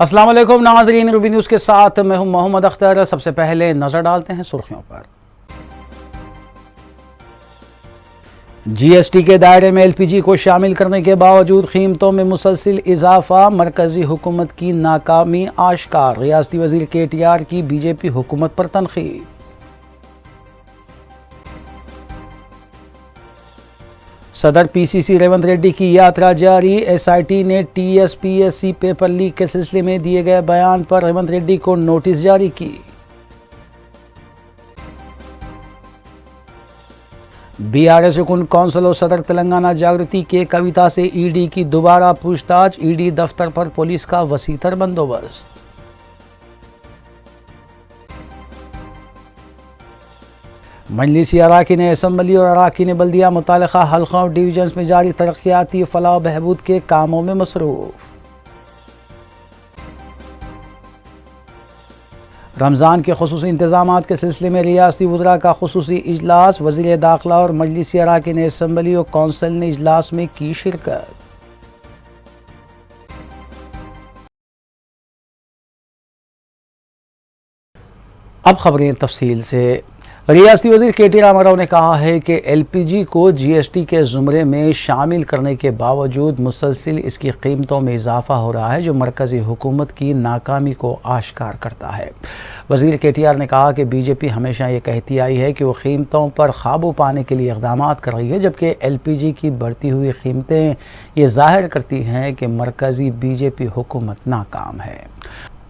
अस्सलाम वालेकुम नाज़रीन, रूबी न्यूज़ के साथ मैं हूं मोहम्मद अख्तर। सबसे पहले नजर डालते हैं सुर्खियों पर। जीएसटी के दायरे में एलपीजी को शामिल करने के बावजूद कीमतों में मुसलसिल इजाफा, मरकजी हुकूमत की नाकामी आश्कार। रियासती वजीर केटीआर की बीजेपी हुकूमत पर तनकीद। सदर पीसीसी रेवंत रेड्डी की यात्रा जारी। एसआईटी ने टीएसपीएससी पेपर लीक के सिलसिले में दिए गए बयान पर रेवंत रेड्डी को नोटिस जारी की। बीआरएस रुकन कौंसिल और सदर तेलंगाना जागृति के कविता से ईडी की दोबारा पूछताछ। ईडी दफ्तर पर पुलिस का वसीतर बंदोबस्त। मजलिसी अराकीन असम्बली और अराकीन बल्दिया मुतालिका हल्कों और डिवीजन्स में जारी तरक्याती फलाह बहबूद के कामों में मसरूफ। रमज़ान के खुसूसी इंतजामात के सिलसिले में रियासती वज़रा का खुसूसी इजलास। वज़ीर दाखिला और मजलिसी अराकीन असम्बली और कौंसिल ने इजलास में की शिरकत। अब खबरें तफसील से। रियासती वज़ीर केटी रामाराव ने कहा है कि एलपीजी को जीएसटी के ज़ुमरे में शामिल करने के बावजूद मुसलसिल इसकी कीमतों में इजाफा हो रहा है, जो मरकज़ी हुकूमत की नाकामी को आश्कार करता है। वज़ीर केटीआर ने कहा कि बीजेपी हमेशा ये कहती आई है कि वो कीमतों पर काबू पाने के लिए इक़दामात कर रही है, जबकि एलपीजी की बढ़ती हुई कीमतें ये ज़ाहिर करती हैं कि मरकज़ी बीजेपी हुकूमत नाकाम है।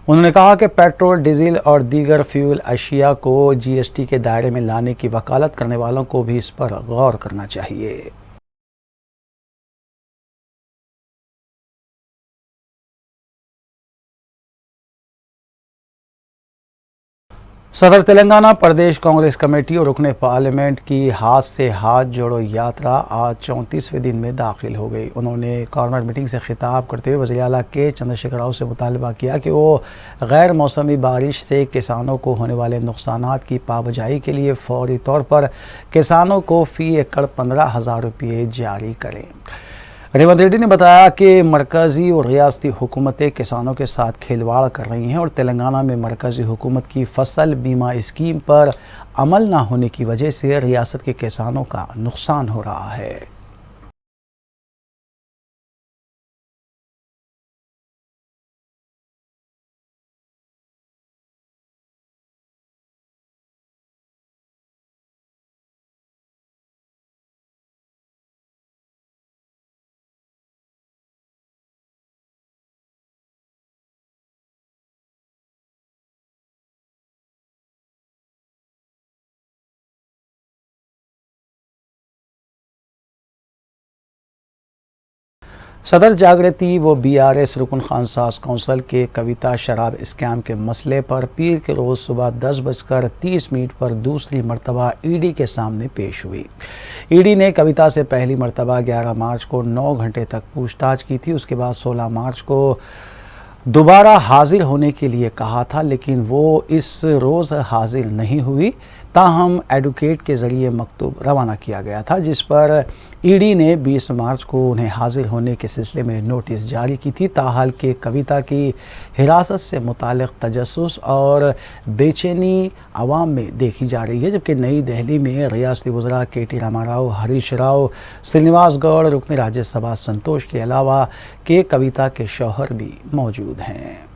उन्होंने कहा कि पेट्रोल, डीजल और दीगर फ्यूल अशिया को जीएसटी के दायरे में लाने की वकालत करने वालों को भी इस पर गौर करना चाहिए। सदर तेलंगाना प्रदेश कांग्रेस कमेटी और रुकने पार्लियामेंट की हाथ से हाथ जोड़ो यात्रा आज 34वें दिन में दाखिल हो गई। उन्होंने कॉर्नर मीटिंग से खिताब करते हुए वज़ीर आला के चंद्रशेखर राव से मुतालबा किया कि वो गैर मौसमी बारिश से किसानों को होने वाले नुकसानात की पाबजाई के लिए फौरी तौर पर किसानों को फ़ी एकड़ 15,000 रुपये जारी करें। रेवंत रेड्डी ने बताया कि मरकज़ी और रियासती हुकूमतें किसानों के साथ खिलवाड़ कर रही हैं और तेलंगाना में मरकज़ी हुकूमत की फसल बीमा स्कीम पर अमल न होने की वजह से रियासत के किसानों का नुकसान हो रहा है। सदर जागृति व बीआरएस रुकन खानसास कौंसिल के कविता शराब स्कैम के मसले पर पीर के रोज़ सुबह 10:30 पर दूसरी मरतबा ईडी के सामने पेश हुई। ईडी ने कविता से पहली मरतबा 11 मार्च को 9 घंटे तक पूछताछ की थी। उसके बाद 16 मार्च को दोबारा हाजिर होने के लिए कहा था, लेकिन वो इस रोज़ हाजिर नहीं हुई। ताहम एडवोकेट के ज़रिए मकतूब रवाना किया गया था, जिस पर ईडी ने 20 मार्च को उन्हें हाजिर होने के सिलसिले में नोटिस जारी की थी। ताहाल के कविता की हिरासत से मुतालिक तजस्सुस और बेचैनी आवाम में देखी जा रही है, जबकि नई दिल्ली में रियासती वज़रा केटी रामाराव, हरीश राव, श्रीनिवास गौड़, रुकन राज्यसभा संतोष के अलावा के कविता के शौहर भी मौजूद हैं।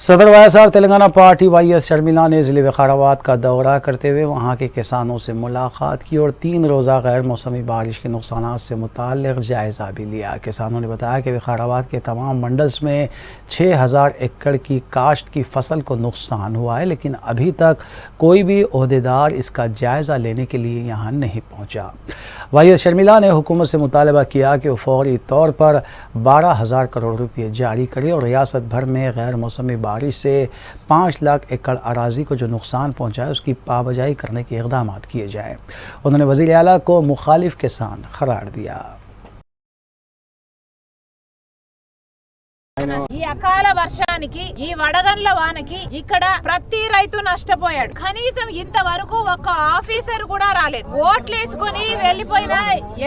सदर YSR Telangana party YS Sharmila ने ज़िले विकाराबाद का दौरा करते हुए वहां के किसानों से मुलाकात की और 3 रोज़ा गैर मौसमी बारिश के नुकसानात से मुताल्लिक़ जायज़ा भी लिया। किसानों ने बताया कि विकाराबाद के तमाम मंडल्स में 6000 एकड़ की काश्त की फसल को नुकसान हुआ है, लेकिन अभी तक कोई भी ओहदेदार इसका जायज़ा लेने के लिए यहाँ नहीं पहुँचा। वाईएस शर्मिला ने हुकूमत से मुतालबा किया कि वो फौरी तौर पर 12,000 करोड़ रुपये जारी करे और रियासत भर में गैर मौसमी बारिश से 5 लाख एकड़ अराजी को जो नुकसान पहुंचा है उसकी पाबजाई करने के इक़दाम किए जाएँ। उन्होंने वज़ीर आला को मुखालिफ किसान करार दिया। ఈ అకాల వర్షానికి ఈ వడగండ్ల వానకి ఇక్కడ ప్రతి రైతు నష్టపోయాడు. కనీసం ఇంతవరకు ఒక ఆఫీసర్ కూడా రాలేదు. ఓట్లేసుకొని వెళ్లిపోయిన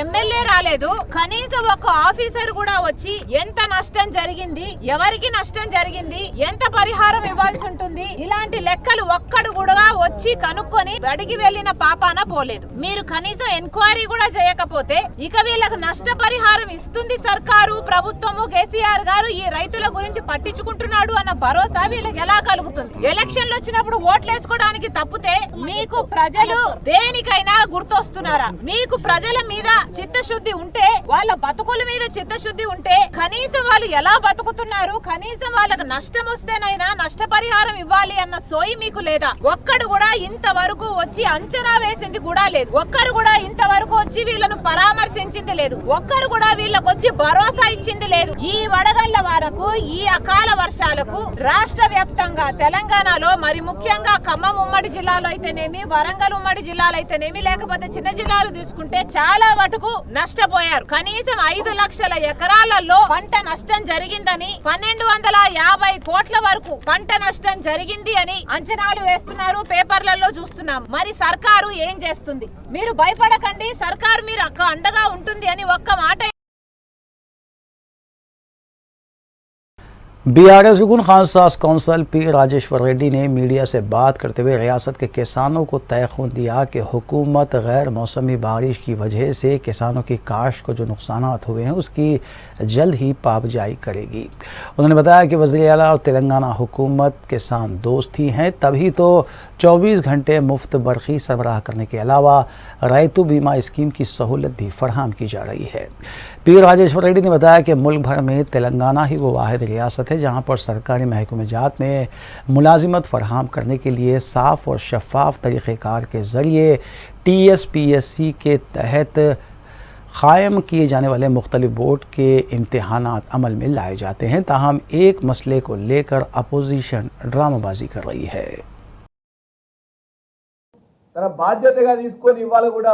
ఎమ్మెల్యే రాలేదు. కనీసం ఒక ఆఫీసర్ కూడా వచ్చి ఎంత నష్టం జరిగింది, ఎవరికి నష్టం జరిగింది, ఎంత పరిహారం ఇవ్వాల్సి ఉంటుంది, ఇలాంటి లెక్కలు ఒక్కడు కూడా వచ్చి కనుక్కొని అడిగి వెళ్లిన పాపాన పోలేదు. మీరు కనీసం ఎంక్వైరీ కూడా చేయకపోతే ఇక వీళ్ళకు నష్టపరిహారం ఇస్తుంది సర్కారు, ప్రభుత్వము, కేసీఆర్ గారు ఈ రైతుల గురించి పట్టించుకుంటున్నాడు అన్న భరోసా వీళ్ళకి ఎలా కలుగుతుంది? ఎలక్షన్లు వచ్చినప్పుడు ఓట్లేసుకోవడానికి తప్పితే మీకు ప్రజలు దేనికైనా గుర్తొస్తున్నారా? మీకు ప్రజల మీద చిత్తశుద్ధి ఉంటే, వాళ్ళ బతుకుల మీద చిత్తశుద్ధి ఉంటే కనీసం వాళ్ళు ఎలా బతుకుతున్నారు, కనీసం వాళ్ళకి నష్టం వస్తేనైనా నష్టపరిహారం ఇవ్వాలి అన్న సోయి మీకు లేదా? ఒక్కడు కూడా ఇంతవరకు వచ్చి అంచనా వేసింది కూడా లేదు. ఒక్కరు కూడా ఇంతవరకు వచ్చి వీళ్ళను పరామర్శించింది లేదు. ఒక్కరు కూడా వీళ్ళకి వచ్చి భరోసా ఇచ్చింది లేదు. ఈ వడగళ్ల వారకు, ఈ అకాల వర్షాలకు రాష్ట్ర వ్యాప్తంగా తెలంగాణలో, మరి ముఖ్యంగా ఖమ్మం ఉమ్మడి జిల్లాలో అయితేనేమి, వరంగల్ ఉమ్మడి జిల్లాలో అయితేనేమి, లేకపోతే చిన్న జిల్లాలు తీసుకుంటే చాలా మటుకు నష్టపోయారు. కనీసం 5 లక్షల ఎకరాలలో పంట నష్టం జరిగిందని, 1250 కోట్ల వరకు పంట నష్టం జరిగింది అని అంచనాలు వేస్తున్నారు, పేపర్లలో చూస్తున్నాం. మరి సర్కారు ఏం చేస్తుంది? మీరు భయపడకండి, సర్కారు మీరు అండగా ఉంటుంది అని ఒక్క మాట BRS रुकन खानसास कौंसल पी राजेश्वर रेड्डी ने मीडिया से बात करते हुए रियासत के किसानों को तयख़ुन दिया कि हुकूमत गैर मौसमी बारिश की वजह से किसानों की काश्त को जो नुकसान हुए हैं उसकी जल्द ही पाबजाई करेगी। उन्होंने बताया कि वज़ीर आला और तेलंगाना हुकूमत किसान दोस्त ही हैं, तभी तो 24 घंटे मुफ्त बरखी सरबराह करने के अलावा रैतु बीमा स्कीम की सहूलत भी फराहम की जा रही है। पी राजेश्वर रेड्डी ने बताया कि मुल्क भर में तेलंगाना ही वो वाहिद रियासत है जहां पर सरकारी महकमे जात में मुलाजिमत फराहम करने के लिए साफ़ और शफाफ तरीक़ेकार के ज़रिए TSPSC के तहत क़ायम किए जाने वाले मुख्तलिफ बोर्ड के इम्तहानात अमल में लाए जाते हैं। ताहम एक मसले को लेकर अपोजिशन ड्रामाबाजी कर रही है। తన బాధ్యతగా తీసుకొని ఇవాళ కూడా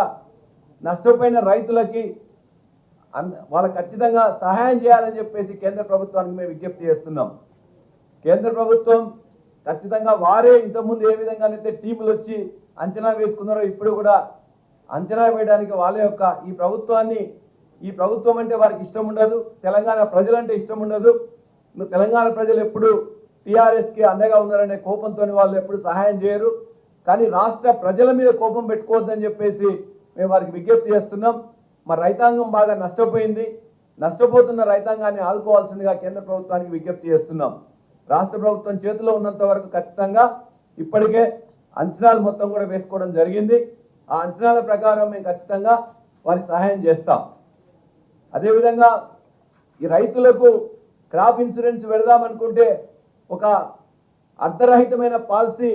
నష్టపోయిన రైతులకి వాళ్ళకి ఖచ్చితంగా సహాయం చేయాలని చెప్పేసి కేంద్ర ప్రభుత్వానికి మేము విజ్ఞప్తి చేస్తున్నాం. కేంద్ర ప్రభుత్వం ఖచ్చితంగా వారే ఇంతకుముందు ఏ విధంగానైతే టీములు వచ్చి అంచనా వేసుకున్నారో ఇప్పుడు కూడా అంచనా వేయడానికి వాళ్ళ యొక్క ఈ ప్రభుత్వం అంటే వారికి ఇష్టం ఉండదు, తెలంగాణ ప్రజలంటే ఇష్టం ఉండదు. తెలంగాణ ప్రజలు ఎప్పుడు టీఆర్ఎస్కి అండగా ఉన్నారనే కోపంతో వాళ్ళు ఎప్పుడు సహాయం చేయరు. కానీ రాష్ట్ర ప్రజల మీద కోపం పెట్టుకోవద్దని చెప్పేసి మేము వారికి విజ్ఞప్తి చేస్తున్నాం. మరి రైతాంగం బాగా నష్టపోయింది, నష్టపోతున్న రైతాంగాన్ని ఆదుకోవాల్సిందిగా కేంద్ర ప్రభుత్వానికి విజ్ఞప్తి చేస్తున్నాం. రాష్ట్ర ప్రభుత్వం చేతిలో ఉన్నంత వరకు ఖచ్చితంగా ఇప్పటికే అంచనాలు మొత్తం కూడా వేసుకోవడం జరిగింది. ఆ అంచనాల ప్రకారం మేము ఖచ్చితంగా వారికి సహాయం చేస్తాం. అదేవిధంగా ఈ రైతులకు క్రాప్ ఇన్సూరెన్స్ పెడదామనుకుంటే ఒక అర్ధరహితమైన పాలసీ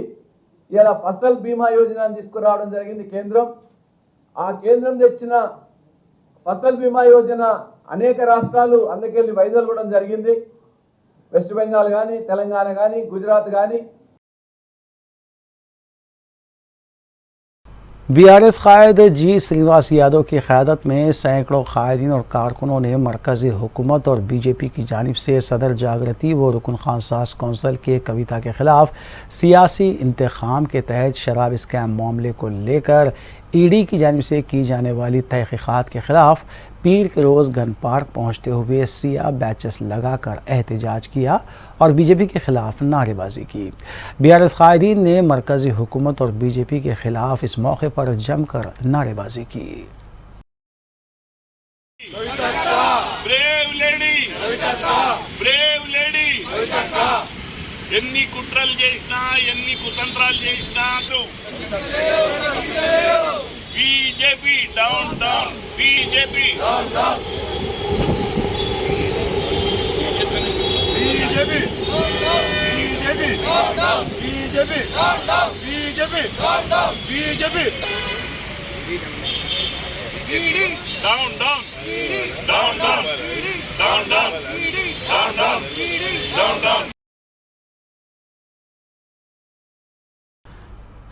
ఇలా ఫసల్ బీమా యోజనను తీసుకురావడం జరిగింది కేంద్రం. ఆ కేంద్రం తెచ్చిన ఫసల్ బీమా యోజన అనేక రాష్ట్రాలు అందుకెళ్ళి వైదొలగడం కూడా జరిగింది. వెస్ట్ బెంగాల్ కానీ, తెలంగాణ కానీ, గుజరాత్ కానీ. BRS कायद जी श्रीनिवास यादव की क़यादत में सैकड़ों कायदीन और कारकुनों ने मरकज़ी हुकूमत और BJP की जानिब से सदर जागृति व रुकन खानसास कौंसल के कविता के ख़िलाफ़ सियासी इंतखाम के तहत शराब स्कैम मामले को लेकर ED की जानिब से की जाने वाली तहक़ीक़ात के ख़िलाफ़ पीर के रोज़ गन पार्क पहुँचते हुए सिया बैचेस लगाकर एहतजाज किया और BJP के ख़िलाफ़ नारेबाजी की। BRS कायदीन ने मरकज़ी हुकूमत और BJP के ख़िलाफ़ इस मौके पर जमकर नारेबाजी की। ఎన్ని కుట్రలు చేసినా ఎన్ని కుతంత్రాలు చేసినా BJP down down, BJP down down, BJP BJP down down, BJP down down, BJP down down, BJP down down, down down, down down, down down, down down.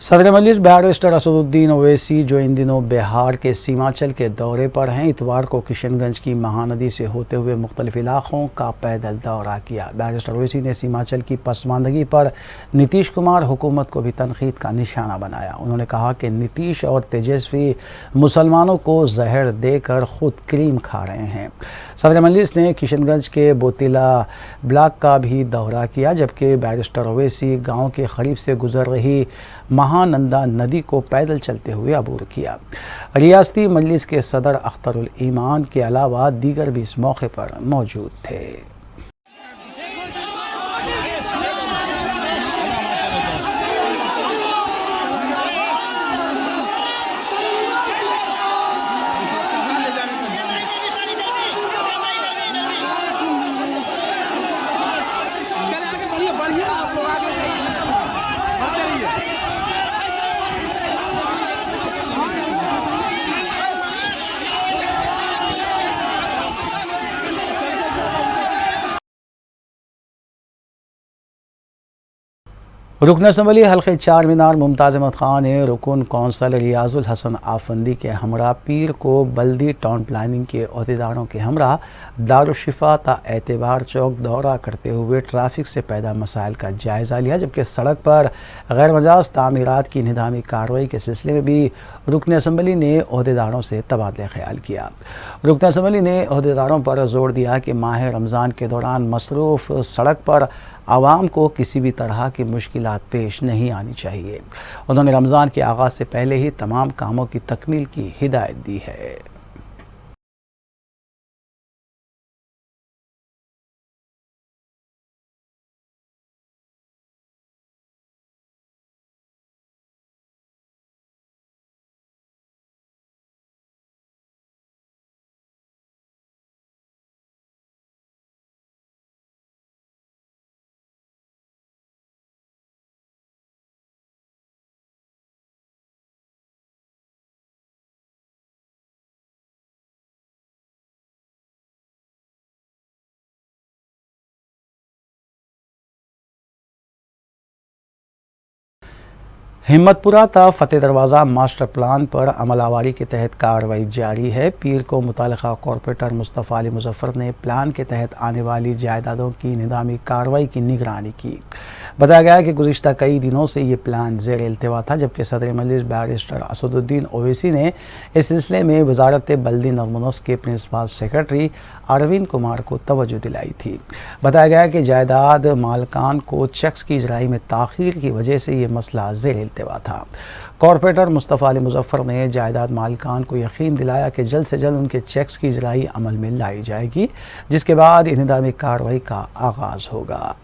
सदर मजलिस बैरिस्टर असदुद्दीन ओवैसी, जो इन दिनों बिहार के सीमांचल के दौरे पर हैं, इतवार को किशनगंज की महानदी से होते हुए मुख्तलिफ इलाकों का पैदल दौरा किया। बैरिस्टर ओवैसी ने सीमांचल की पसमानदगी पर नीतीश कुमार हुकूमत को भी तनकीद का निशाना बनाया। उन्होंने कहा कि नीतीश और तेजस्वी मुसलमानों को जहर देकर खुद क्रीम खा रहे हैं। सदर मजलिस ने किशनगंज के बोतीला ब्लॉक का भी दौरा किया, जबकि बैरिस्टर ओवैसी गाँव के करीब से गुजर रही महानंदा नदी को पैदल चलते हुए अबूर किया। रियासती मजलिस के सदर अख्तरुल ईमान के अलावा दीगर भी इस मौके पर मौजूद थे। रुकन असम्बली हल्के चार मीनार मुमताज़ अहमद खान ने रुकन कौंसल रियाजुल हसन आफंदी के हमरा पीर को बल्दी टाउन प्लानिंग के अहदेदारों के हमरा दारुशिफा ता एतबार चौक दौरा करते हुए ट्रैफिक से पैदा मसाइल का जायज़ा लिया, जबकि सड़क पर गैर मजाज तामीरात की निदामी कार्रवाई के सिलसिले में भी रुकन असम्बली ने अहदेदारों से तबादला ख्याल किया। रुकन असम्बली ने अहदेदारों पर जोर दिया कि माह रमज़ान के दौरान मसरूफ़ सड़क पर आवाम को किसी भी तरह की मुश्किलात पेश नहीं आनी चाहिए। उन्होंने रमज़ान के आगाज़ से पहले ही तमाम कामों की तकमील की हिदायत दी है। हिम्मतपुरा ता फ़तेह दरवाज़ा मास्टर प्लान पर अमलावारी के तहत कार्रवाई जारी है। पीर को मुतल्लिक़ा कॉरपोरेटर मुस्तफ़ा अली मुज़फ़्फ़र ने प्लान के तहत आने वाली जायदादों की निज़ामी कार्रवाई की निगरानी की। बताया गया कि गुज़िश्ता कई दिनों से ये प्लान ज़ेर इल्तिवा था, जबकि सदर मजलिस बैरिस्टर असदुद्दीन ओवैसी ने इस सिलसिले में वज़ारत बल्दी नज़्म-ओ-नस्क़ के प्रिंसिपल सेक्रेटरी अरविंद कुमार को तवज्जो दिलाई थी। बताया गया कि जायदाद मालकान को चेक्स की इजराई में ताख़ीर की वजह से ये मसला ज़ेर इल्तिवा था। कॉरपोरेटर मुस्तफ़ा अली मुज़फ़्फ़र ने जायदाद मालकान को यकीन दिलाया कि जल्द से जल्द उनके चेक्स की इजराई अमल में लाई जाएगी, जिसके बाद इंतज़ामी कार्रवाई का आगाज़ होगा।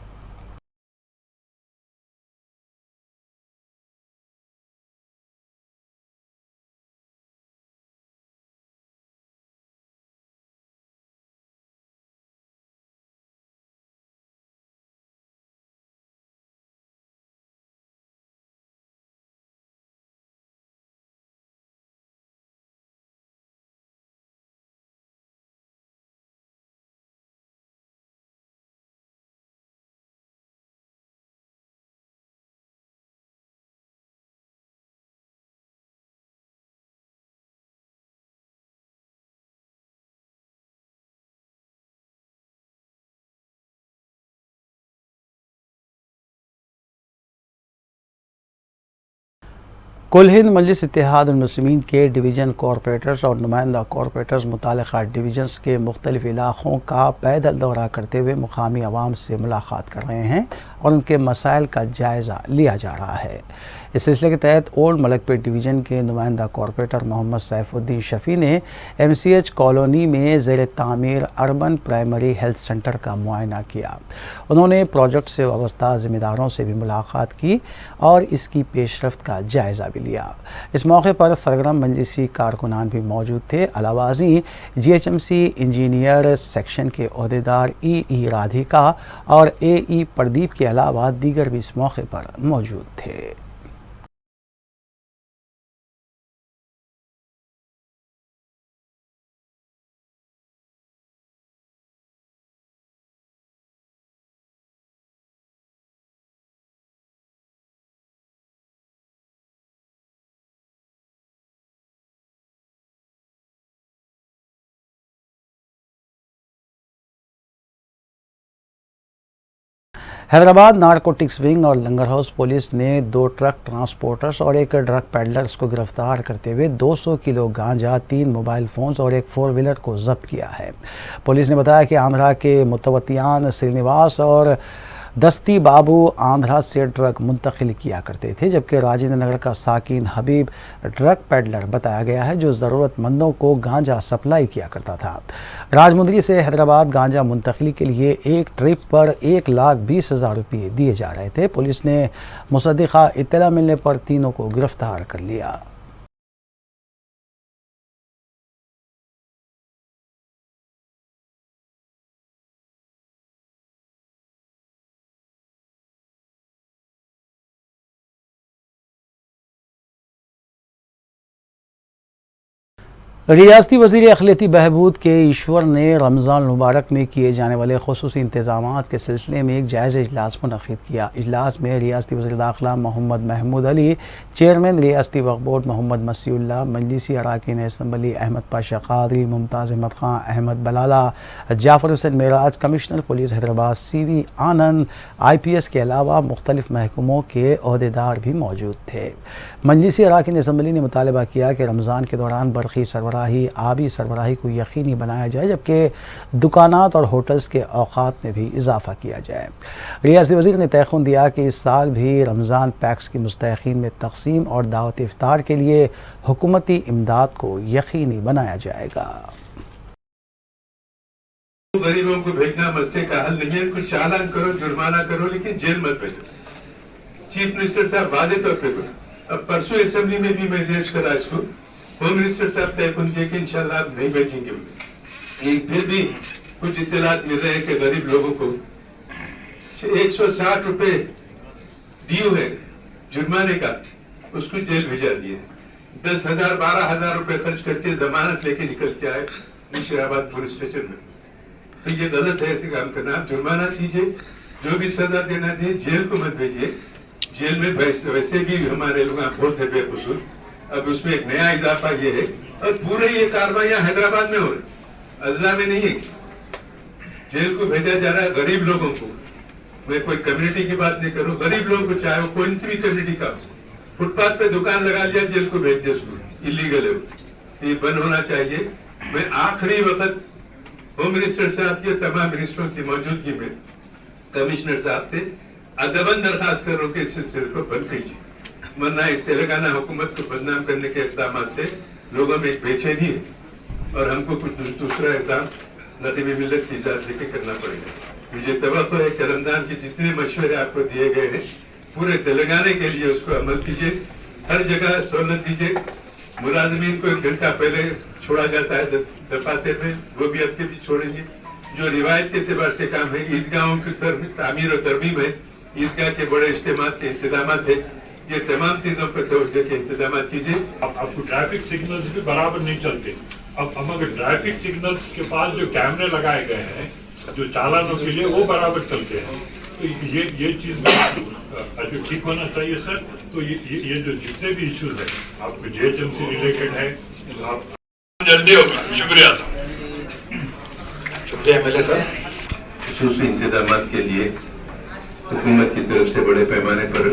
कुल हिंद मजलिस इत्तेहादुल मुस्लिमीन के डिवीज़न कॉरपोरेटर्स और नुमाइंदा कॉरपोरेटर्स मुतालिका डिवीज़न्स के मुख्तलिफ इलाक़ों का पैदल दौरा करते हुए मुकामी अवाम से मुलाकात कर रहे हैं और उनके मसाइल का जायज़ा लिया जा रहा है। इस सिलसिले के तहत ओल्ड मलकपेट डिवीज़न के नुमाइंदा कॉरपोरेटर मोहम्मद सैफुद्दीन शफ़ी ने MCH कॉलोनी में ज़ेर तामीर अर्बन प्राइमरी हेल्थ सेंटर का मुआयना किया। उन्होंने प्रोजेक्ट से वाबस्ता ज़िम्मेदारों से भी मुलाकात की और इसकी पेशरफ्त का जायज़ा भी लिया। इस मौके पर सरगर्म मजलिसी कारकुनान भी मौजूद थे। अलावाज़ी GHMC इंजीनियर सेक्शन के अहदेदार EE राधिका और AE प्रदीप के अलावा दीगर भी इस मौके पर मौजूद थे। हैदराबाद नारकोटिक्स विंग और लंगर हाउस पुलिस ने 2 ट्रक ट्रांसपोर्टर्स और एक ड्रग पेडलर्स को गिरफ्तार करते हुए 200 किलो गांजा, 3 मोबाइल फोन्स और एक 4 व्हीलर को जब्त किया है। पुलिस ने बताया कि आंध्रा के मुतवत्तियान श्रीनिवास और दस्ती बाबू आंध्रा से ड्रग मुंतकिल किया करते थे, जबकि राजेंद्र नगर का साकिन हबीब ड्रग पेडलर बताया गया है जो ज़रूरतमंदों को गांजा सप्लाई किया करता था। राजमुंदरी से हैदराबाद गांजा मुंतकिली के लिए एक ट्रिप पर 1,20,000 रुपये दिए जा रहे थे। पुलिस ने मुसद्दिक़ा इत्तला मिलने पर तीनों को गिरफ्तार कर लिया। रियासती वज़ीर अक़लियती बहबूद के ईश्वर ने रमज़ान मुबारक में किए जाने वाले खुसूसी इंतज़ामात के सिलसिले में एक जायज़ा इजलास मुनक़िद किया। इजलास में रियासती वज़ीर दाखिला मोहम्मद महमूद अली, चेयरमैन रियासती वक्फ़ बोर्ड मोहम्मद मसीउल्लाह, मजलिसी अरकान assembly Ahmed Pasha Qadri, Mumtaz Ahmed Khan, Ahmed Balala, Jafar Hussain Meraj, commissioner police Hyderabad CV Anand, IPS के अलावा मुख्तलिफ़ महकमों के अहदेदार भी मौजूद थे। मजलिसी अरकान असम्बली ने मुतालबा किया कि रमज़ान के दौरान बरक़ी सरबराही, आबी सरबराही को यकीनी बनाया जाए, जबकि दुकानात और होटल्स के औक़ात में भी इजाफ़ा किया जाए। रियासती वज़ीर ने तयख़ुन दिया कि इस साल भी रमज़ान पैक्स की मुस्तहिक़ीन में तक़सीम और दावत इफ्तार के लिए हुकूमती इमदाद को यकीनी बनाया जाएगा। गरीबों को भेजना मसले का हल नहीं है। इनको चालान करो, जुर्माना करो, लेकिन जेल मत भेजो। चीफ मिनिस्टर साहब वादे तौर पे करो। अब परसों असेंबली में भी मैं रेज करा इसको, होम मिनिस्टर साहब तयक़ुन किए कि इंशाल्लाह आप नहीं भेजेंगे उन्हें। फिर भी कुछ इत्तलात मिल रहे हैं कि गरीब लोगों को 160 रुपए ड्यू है जुर्माने का, उसको जेल भेजा दिए। 10,000 12,000 रुपए खर्च करके जमानत लेके निकल के आए मुशीराबाद पुलिस स्टेशन में। तो ये गलत है ऐसे काम करना। आप जुर्माना कीजिए, जो भी सजा देना चाहिए, जेल को मत भेजिए। जेल में वैसे भी हमारे लोग बहुत है बेकसूर। अब उसमें एक नया इजाफा ये है, और पूरे ये कार्रवाइयां हैदराबाद में हो रही, अजला में नहीं है। जेल को भेजा जा रहा है गरीब लोगों को। मैं कोई कम्युनिटी की बात नहीं करूं, गरीब लोगों को, चाहे वो कोई सी भी कम्युनिटी का, फुटपाथ पे दुकान लगा लिया, जेल को भेज दिया, उसको इलीगल है वो। ये बंद होना चाहिए। मैं आखिरी वक्त होम मिनिस्टर साहब के तमाम मिनिस्टरों की मौजूदगी में कमिश्नर साहब से अदबन दरखास्त कर रहा हूं कि इस सिलसिले को बंद कीजिए, वरना इस तेलंगाना हुकूमत को बदनाम करने के इक़दाम से लोगों में एक बेचैनी है, और हमको कुछ दूसरा इक़दाम नक़ीबी मिल्लत की इजाज़त लेके करना पड़ेगा। मुझे तवक्को है कि रमजान के जितने मशवरे आपको दिए गए हैं पूरे तेलंगाना के लिए उसको अमल कीजिए। हर जगह सहूलत दीजिए। मुलाजमीन को 1 घंटा पहले छोड़ा जाता है दफातर में, वो भी अब के भी छोड़ेंगे। जो रिवायत के एतबार से काम है, ईदगाहों की तामीर और तरमीम है, ईदगाह के बड़े इज्तिमा के इंतजाम है, ये तमाम चीजों पर तवज्जो के इंतजाम कीजिए। आपको ट्रैफिक सिग्नल्स भी बराबर नहीं चलते। अब अगर ट्रैफिक सिग्नल्स के पास जो कैमरे लगाए गए हैं जो चालानों के लिए, वो बराबर चलते हैं, तो ये चीज जो ठीक होना चाहिए सर। तो ये जो जितने भी इश्यूज है आपको JHMC रिलेटेड है, आप जल्दी होगा। शुक्रिया MLA साहब। खुसूसी इंतजाम के लिए हुकूमत की तरफ से बड़े पैमाने पर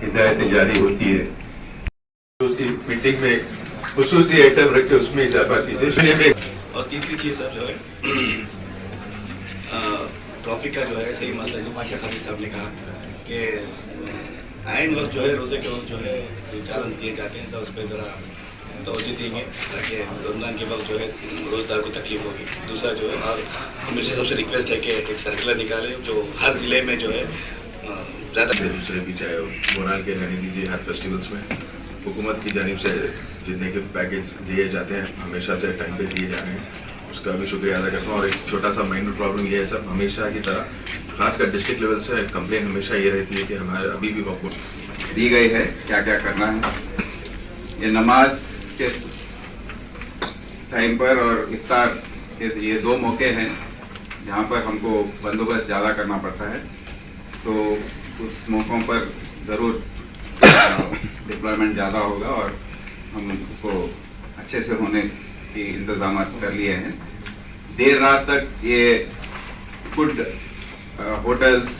हिदायतें जारी होती है। खुसूसी मीटिंग में खुसूसी आइटम रखे, उसमें इजाफा कीजिए। और तीसरी चीज सर जो है ट्रैफिक का जो है सही मसला, जो पाशा खादी साहब ने कहा कि आइन वक्त जो है रोज़े के वक्त जो है चालान किए जाते हैं, तो उस पर ज़रा तवज्जो देंगे ताकि रमज़ान के वक्त जो है रोज़दार को तकलीफ होगी। दूसरा जो है, और मेरे से सबसे रिक्वेस्ट है कि एक सर्कुलर निकाले जो हर ज़िले में जो है ज़्यादा दूसरे भी, चाहे मोराल के रहने दीजिए, हर फेस्टिवल्स में हुकूमत की जानिब से जितने के पैकेज दिए जाते हैं हमेशा से टाइम पे दिए जा रहे हैं, उसका भी शुक्रिया अदा करता हूँ। और एक छोटा सा माइनर प्रॉब्लम ये है सब, हमेशा की तरह खासकर डिस्ट्रिक्ट लेवल से कंप्लेन हमेशा ये रहती है कि हमारे अभी भी वक्त दी गई है क्या क्या करना है। ये नमाज के टाइम पर और इफ्तार के ये 2 मौके हैं जहाँ पर हमको बंदोबस्त ज़्यादा करना पड़ता है, तो उस मौक़ों पर ज़रूर डिप्लॉयमेंट ज़्यादा होगा और हम उसको अच्छे से होने की इंतजाम कर लिए हैं। देर रात तक ये फूड होटल्स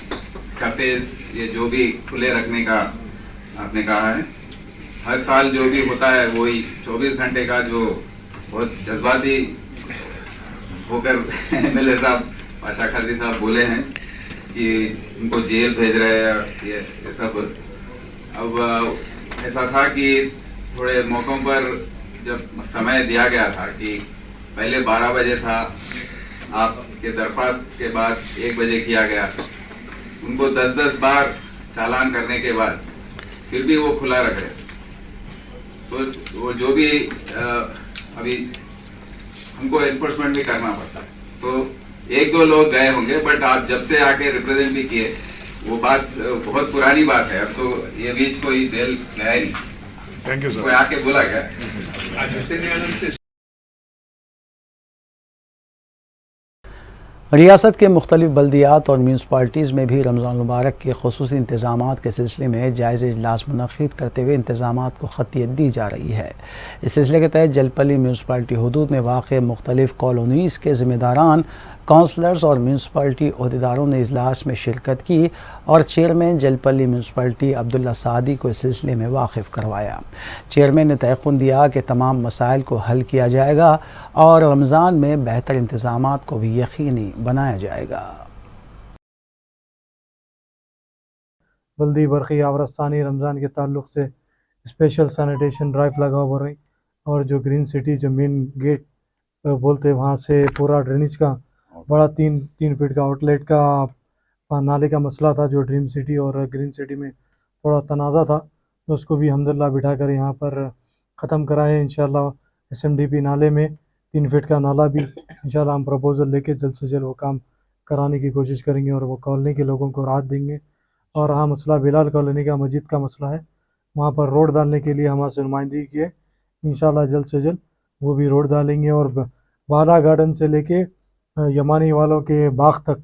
कैफेज ये जो भी खुले रखने का आपने कहा है। हर साल जो भी होता है वही 24 घंटे का जो बहुत जज्बाती होकर MLA साहब पाशा खत्री साहब बोले हैं कि उनको जेल भेज रहे हैं ये सब। अब ऐसा था कि थोड़े मौक़ों पर जब समय दिया गया था कि पहले 12 बजे था, आपके दरख्वास्त के बाद 1 बजे किया गया, उनको 10-10 बार चालान करने के बाद फिर भी वो खुला रख रहे। तो वो जो भी अभी हमको एनफोर्समेंट भी करना पड़ता है, तो 1-2 लोग गए होंगे, बट आप जब से आके रिप्रेजेंट भी किए, वो बात बहुत पुरानी बात है। अब तो ये बीच कोई जेल गया ही नहीं। Thank you sir. कोई आके बोला क्या? रियासत के मुख्तलिफ बल्दियात और म्यूनसिपाल्टीज़ में भी रमज़ान मुबारक के खुसूसी इंतज़ामात के सिलसिले में जायज़ इजलास मुनक़्क़िद करते हुए इंतज़ामात को ख़तियत दी जा रही है। इस सिलसिले के तहत जलपली म्यूनसिपाल्टी हदूद में वाक़ मुख्तलिफ कॉलोनीज़ के ज़िम्मेदारान, काउंसलर्स और म्यूनसिपाल्टी अहदेदारों ने इजलास में शिरकत की और चेयरमैन जलपली म्यूनसिपाल्टी अब्दुल्ला सादी को इस सिलसिले में वाकिफ़ करवाया। चेयरमैन ने तयक़ुन दिया कि तमाम मसाइल को हल किया जाएगा और रमज़ान में बेहतर इंतज़ामात को भी यकीनी बनाया जाएगा। बल्दी बरखी आवरस्तानी रमज़ान के ताल्लुक़ से स्पेशल सैनिटेशन ड्राइव लगा हुआ रही, और जो ग्रीन सिटी जो मेन गेट बोलते वहाँ से पूरा ड्रेनेज का बड़ा 3 फीट का आउटलेट का नाले का मसला था, जो ड्रीम सिटी और ग्रीन सिटी में थोड़ा तनाज़ा था, तो उसको भी अल्हम्दुलिल्लाह बिठा कर यहाँ पर ख़त्म कराए। इंशाल्लाह SMDP नाले में 3 फीट का नाला भी इंशाल्लाह हम प्रपोज़ल लेके जल्द से जल्द वो काम कराने की कोशिश करेंगे और वो कॉलोनी के लोगों को राहत देंगे। और हाँ, मसला बिलाल कॉलोनी का मस्जिद का मसला है, वहाँ पर रोड डालने के लिए हमारे नुमाइंदगी की है, इंशाल्लाह जल्द से जल्द वो भी रोड डालेंगे। और बाला गार्डन से लेके यमानी वालों के बाग तक,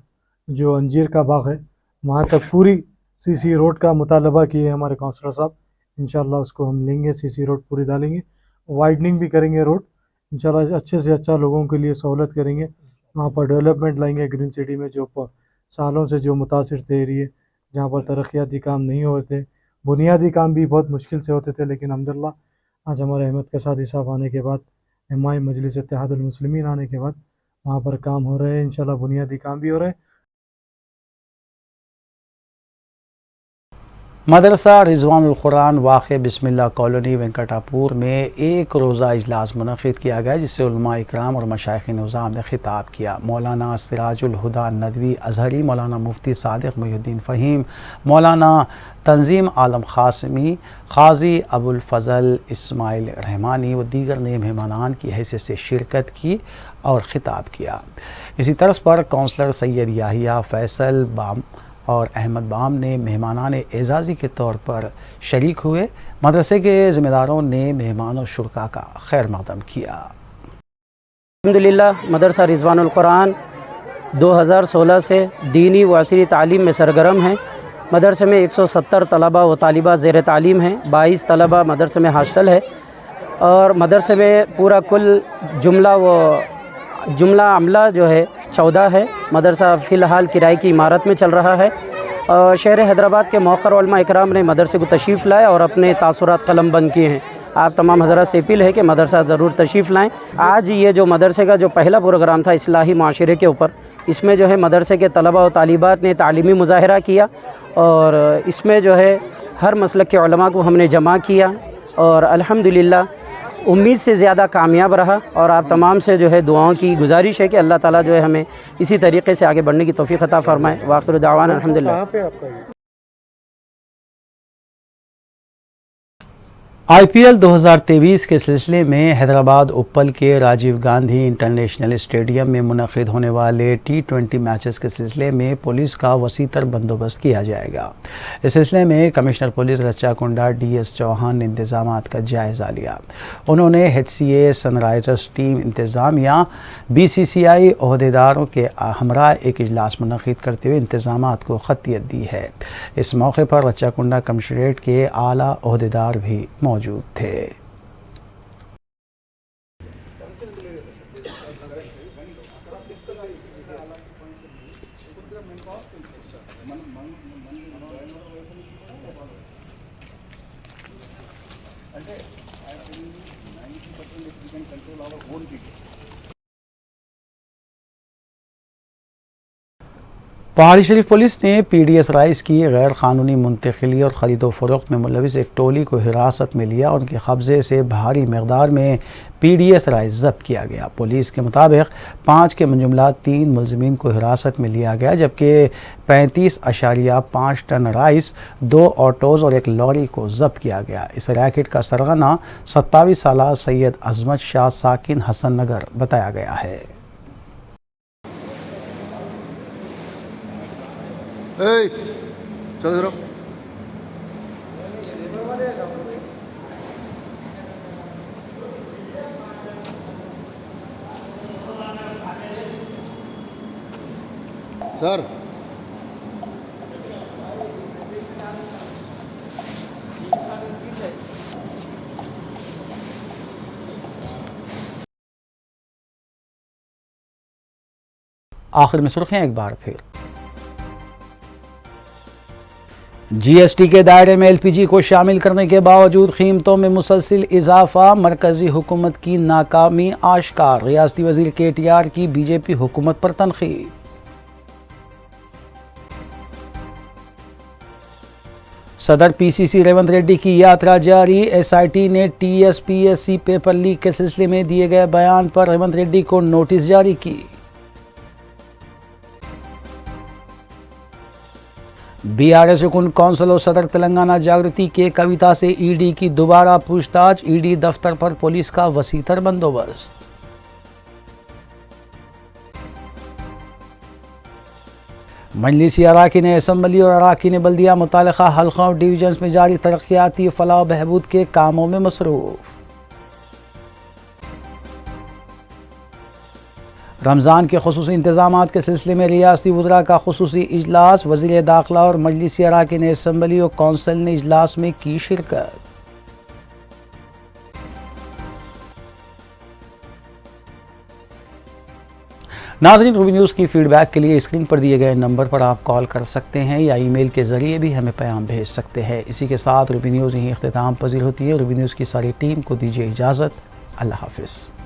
जो अंजीर का बाग है, वहाँ तक पूरी CC रोड का मुतालबा किए हमारे काउंसलर साहब। इंशाल्लाह उसको हम लेंगे, CC रोड पूरी डालेंगे, वाइडनिंग भी करेंगे रोड, इंशाल्लाह अच्छे से अच्छा लोगों के लिए सहूलत करेंगे। वहाँ पर डेवलपमेंट लाएंगे ग्रीन सिटी में, जो सालों से जो मुतासिर थे एरिए जहाँ पर तरक्याती काम नहीं होते, बुनियादी काम भी बहुत मुश्किल से होते थे, लेकिन अल्हम्दुलिल्लाह आज हमारे अहमद कसादी साहब आने के बाद, हिमाय मजलिस इत्तेहादुल मुस्लिमीन आने के बाद वहाँ पर काम हो रहे हैं, इंशाल्लाह बुनियादी काम भी हो रहे हैं। मदरसा रिजवानुल कुरान वाक़ बिस्मिल्लाह कॉलोनी वेंकटापुर में एक रोज़ा इजलास मुनक़्क़िद किया गया, जिससे उलमा इकराम और मशाइख़ निज़ाम ने खिताब किया। मौलाना सिराजुल हुदा नदवी अज़हरी, मौलाना मुफ्ती सादिक़ मुहिउद्दीन फ़हीम, मौलाना तंजीम आलम क़ासिमी, क़ाज़ी अबुल फ़ज़ल इस्माइल रहमानी व दीगर ने मेहमानान की हैसियत से शिरकत की और ख़िताब किया। इसी तर्ज पर काउंसलर सैयद याहिया फ़ैसल बाम और अहमद बाम ने मेहमानान एजाज़ी के तौर पर शरीक हुए। मदरसे के ज़िम्मेदारों ने मेहमानों शुरका का खैर मक़दम किया। अल्हम्दुलिल्लाह मदरसा रिजवानुल कुरान 2016 से दीनी व असरी तालीम में सरगर्म है। मदरसे में 170 तलबा व तालिबा ज़ेर तालीम हैं, 22 तलबा मदरसे में हास्टल है, और मदरसे में पूरा कुल जुमला अमला जो है 14 है। मदरसा फ़िलहाल किराए की इमारत में चल रहा है। शहर हैदराबाद के मौखर उलमा इकराम ने मदरसे को तशरीफ़ लाए और अपने तासुरात कलम बंद किए हैं। आप तमाम हज़रात से अपील है कि मदरसा ज़रूर तशरीफ़ लाएँ। आज ये जो मदरसे का जो पहला प्रोग्राम था इस्लाही माशरे के ऊपर, इसमें जो है मदरसे के तलबा और तालिबात ने तालीमी मुज़ाहरा किया, और इसमें जो है हर मसलक के उलमा को हमने जमा किया, और अल्हम्दुलिल्लाह उम्मीद से ज़्यादा कामयाब रहा। और आप तमाम से जो है दुआओं की गुजारिश है कि अल्लाह ताला जो है हमें इसी तरीके से आगे बढ़ने की तौफ़ीक़ अता फ़रमाए। वाखिर दावाना अल्हम्दुलिल्लाह। IPL 2023 के सिलसिले में हैदराबाद उप्पल के राजीव गांधी इंटरनेशनल स्टेडियम में मुनक़्क़िद होने वाले T20 मैचेस के सिलसिले में पुलिस का वसीतर बंदोबस्त किया जाएगा। इस सिलसिले में कमिश्नर पुलिस रच्चा कुंडा DS चौहान ने इंतज़ामात का जायज़ा लिया। उन्होंने HCA सनराइज़र्स टीम इंतज़ामिया BCCI अहदेदारों के हमरा एक इजलास मुनक़्क़िद करते हुए इंतज़ामात को ख़तियत दी है। इस मौके पर रच्चा कुंडा कमिश्नरेट के आला अहदेदार भी मौजूद थे। पहाड़ी शरीफ पुलिस ने PDS राइस की गैर कानूनी मुंतकिली और ख़रीदो फ़रोख्त में मुलविस एक टोली को हिरासत में लिया। उनके कब्ज़े से भारी मकदार में PDS राइस जब्त किया गया। पुलिस के मुताबिक 5 के मुजमला 3 मुलज़िमीन को हिरासत में लिया गया, जबकि 35.5 टन राइस, 2 ऑटोज़ और 1 लॉरी को जब्त किया गया। इस रैकेट का सरगना 27 साला सैयद अज़मत शाह साकिन हसन नगर बताया गया है। चलो जरा सर आखिर में सुर्खियां एक बार फिर। GST के दायरे में LPG को शामिल करने के बावजूद कीमतों में मुसलसिल इजाफा, मरकजी हुकूमत की नाकामी आश्कार। रियासती वजीर KTR की BJP हुकूमत पर तनकीद। सदर PCC रेवंत रेड्डी की यात्रा जारी। SIT ने TSPSC पेपर लीक के सिलसिले में दिए गए बयान पर रेवंत रेड्डी को नोटिस जारी की। BRS रुकन कौंसिल और सदर तेलंगाना जागृति के कविता से ED की दोबारा पूछताछ। ED दफ्तर पर पुलिस का वसीतर बंदोबस्त। मजलिसी अराकीन असम्बली और अराकीन बल्दिया मुतालिका हल्कों और डिवीजन्स में जारी तरक्याती फलाह बहबूद के कामों में मसरूफ। रमज़ान के खुसूसी इंतज़ामात के सिलसिले में रियासती वज़रा का खुसूसी इजलास। वज़ीर दाखिला और मजलिसी अराकीन असम्बली और कौंसिल ने इजलास में की शिरकत। नाज़रीन, रूबी न्यूज़ की फ़ीडबैक के लिए स्क्रीन पर दिए गए नंबर पर आप कॉल कर सकते हैं या ईमेल के ज़रिए भी हमें पैगाम भेज सकते हैं। इसी के साथ रूबी न्यूज़ यहीं इख्तिताम पजीर होती है। रूबी न्यूज़ की सारी टीम को दीजिए इजाज़त। अल्लाह हाफ़िज़।